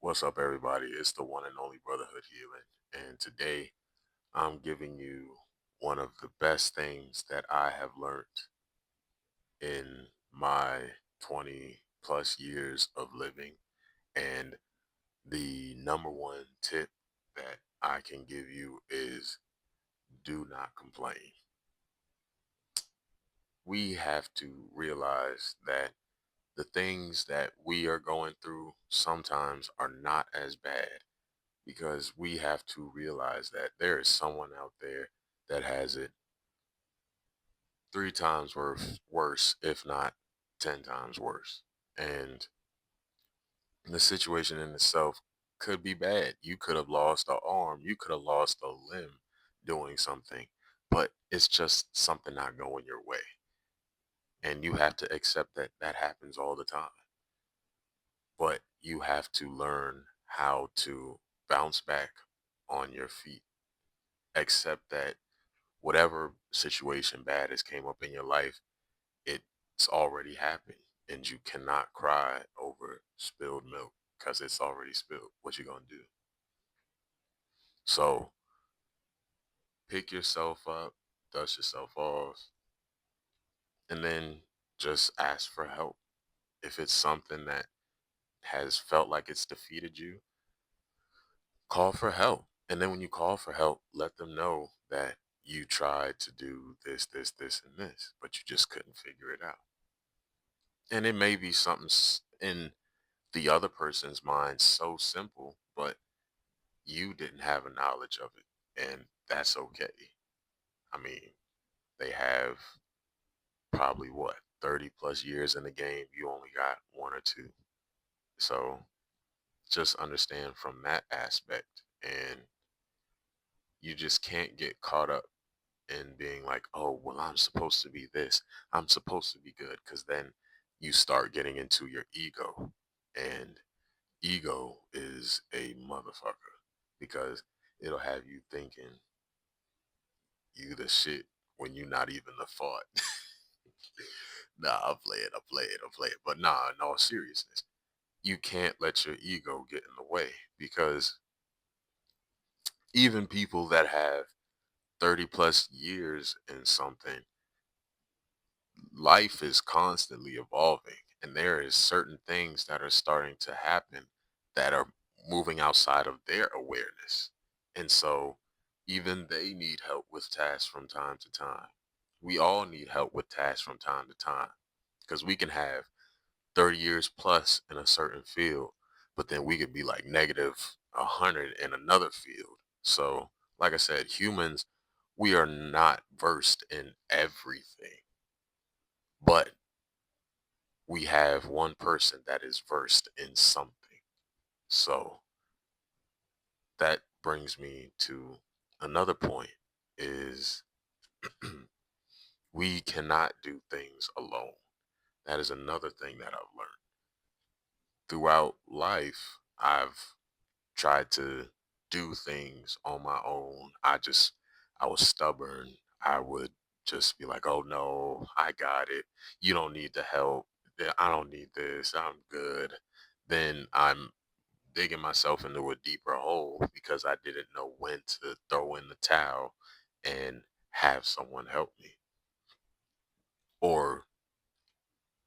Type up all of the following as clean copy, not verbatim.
What's up, everybody? It's the one and only Brotherhood Healing. And today I'm giving you one of the best things that I have learned in my 20 plus years of living. And the number one tip that I can give you is do not complain. We have to realize that the things that we are going through sometimes are not as bad because we have to realize that there is someone out there that has it three times worse, if not 10 times worse. And the situation in itself could be bad. You could have lost an arm, you could have lost a limb doing something, but it's just something not going your way. And you have to accept that that happens all the time. But you have to learn how to bounce back on your feet. Accept that whatever situation bad has came up in your life, it's already happened, and you cannot cry over spilled milk because it's already spilled. What you gonna do? So pick yourself up, dust yourself off, and then just ask for help. If it's something that has felt like it's defeated you, call for help. And then when you call for help, let them know that you tried to do this, and this, but you just couldn't figure it out. And it may be something in the other person's mind so simple, but you didn't have a knowledge of it. And that's okay. I mean, they have probably what, 30 plus years in the game. You only got one or two. So just understand from that aspect. And you just can't get caught up in being like, oh, well, I'm supposed to be this. I'm supposed to be good. Because then you start getting into your ego. And ego is a motherfucker because it'll have you thinking you the shit when you're not even the thought. Nah, I play it. But nah, in all seriousness, you can't let your ego get in the way because even people that have 30 plus years in something, life is constantly evolving and there is certain things that are starting to happen that are moving outside of their awareness. And so even they need help with tasks from time to time. We all need help with tasks from time to time because we can have 30 years plus in a certain field, but then we could be like negative 100 in another field. So, like I said, humans, we are not versed in everything, but we have one person that is versed in something. So that brings me to another point is we cannot do things alone. That is another thing that I've learned. Throughout life, I've tried to do things on my own. I was stubborn. I would just be like, oh no, I got it. You don't need the help. I don't need this. I'm good. Then I'm digging myself into a deeper hole because I didn't know when to throw in the towel and have someone help me. Or,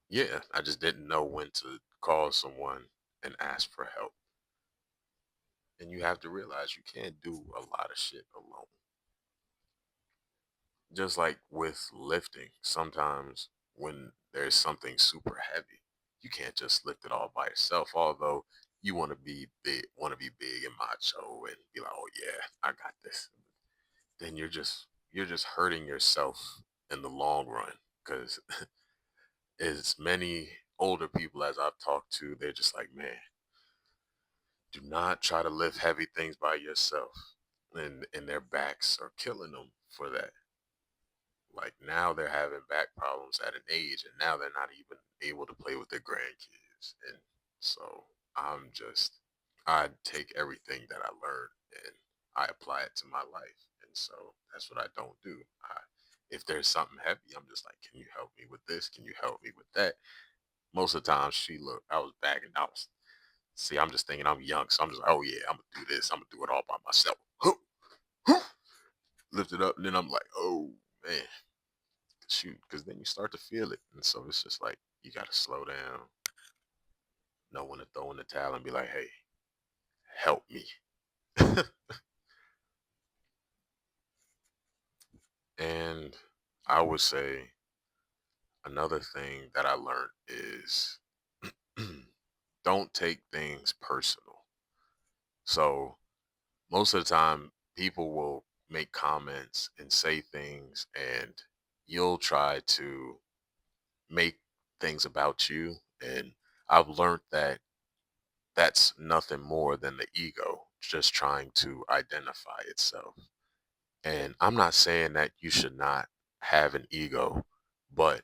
yeah, I just didn't know when to call someone and ask for help. And you have to realize you can't do a lot of shit alone. Just like with lifting, sometimes when there's something super heavy, you can't just lift it all by yourself. Although you want to be big and macho and be like, "Oh yeah, I got this." Then you're just hurting yourself in the long run because as many older people as I've talked to, they're just like, "Man, do not try to lift heavy things by yourself." And their backs are killing them for that. Like now they're having back problems at an age and now they're not even able to play with their grandkids. And so I'm just, I take everything that I learned and I apply it to my life. And so that's what I don't do. If there's something heavy, I'm just like, can you help me with this? Can you help me with that? Most of the time, she looked, I was bagging out. See, I'm just thinking I'm young, so I'm just like, oh yeah, I'm gonna do this. I'm gonna do it all by myself. Lift it up, and then I'm like, oh man, shoot, because then you start to feel it, and so it's just like you gotta slow down, know when to throw in the towel, and be like, hey, help me. And I would say another thing that I learned is don't take things personal. So most of the time, people will make comments and say things, and you'll try to make things about you. And I've learned that that's nothing more than the ego just trying to identify itself. And I'm not saying that you should not have an ego, but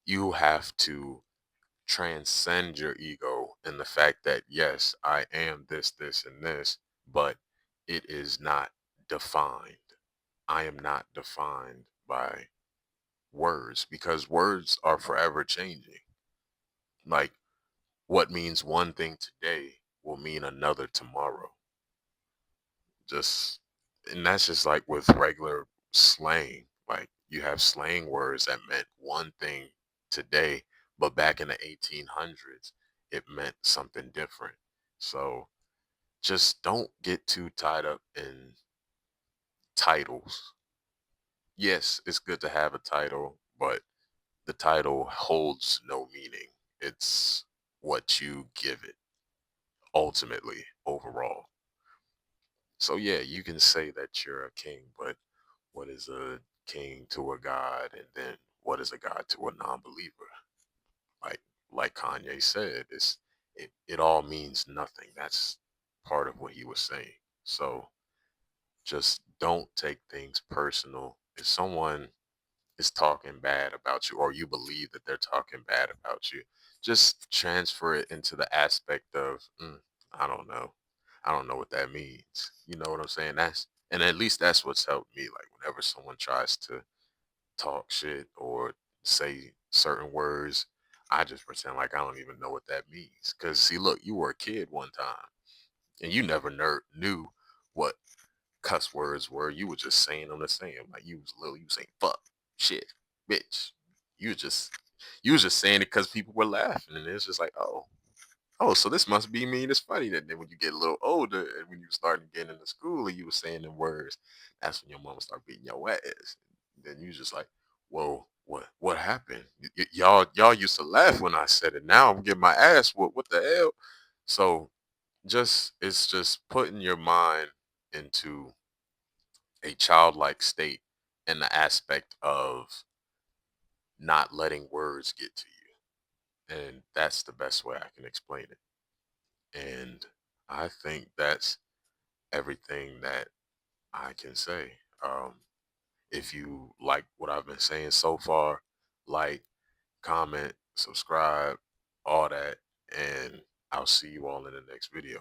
you have to transcend your ego in the fact that, yes, I am this, this, and this, but it is not defined. I am not defined by words because words are forever changing. Like what means one thing today will mean another tomorrow. Just, and that's just like with regular slang. Like you have slang words that meant one thing today, but back in the 1800s, it meant something different. So just don't get too tied up in titles. Yes, it's good to have a title, but the title holds no meaning. It's what you give it ultimately overall. So yeah, you can say that you're a king, but what is a king to a god, and then what is a god to a non-believer? Like like Kanye said, it all means nothing. That's part of what he was saying. So just don't take things personal. If someone is talking bad about you, or you believe that they're talking bad about you, just transfer it into the aspect of, I don't know. I don't know what that means. You know what I'm saying? And at least that's what's helped me. Like whenever someone tries to talk shit or say certain words, I just pretend like I don't even know what that means. Cause see, look, you were a kid one time and you never knew what cuss words were. You were just saying them the same. Like you was little, you was saying fuck, shit, bitch. You was just you was just saying it because people were laughing, and it's just like, oh, so this must be mean. It's funny that then when you get a little older and when you start getting into school and you were saying them words, that's when your mama start beating your ass. Then you just like, whoa, what happened? Y'all used to laugh when I said it. Now I'm getting my ass whooped. What the hell? So just it's just putting your mind into a childlike state in the aspect of not letting words get to you. And that's the best way I can explain it. And I think that's everything that I can say. If you like what I've been saying so far, like, comment, subscribe, all that, and I'll see you all in the next video.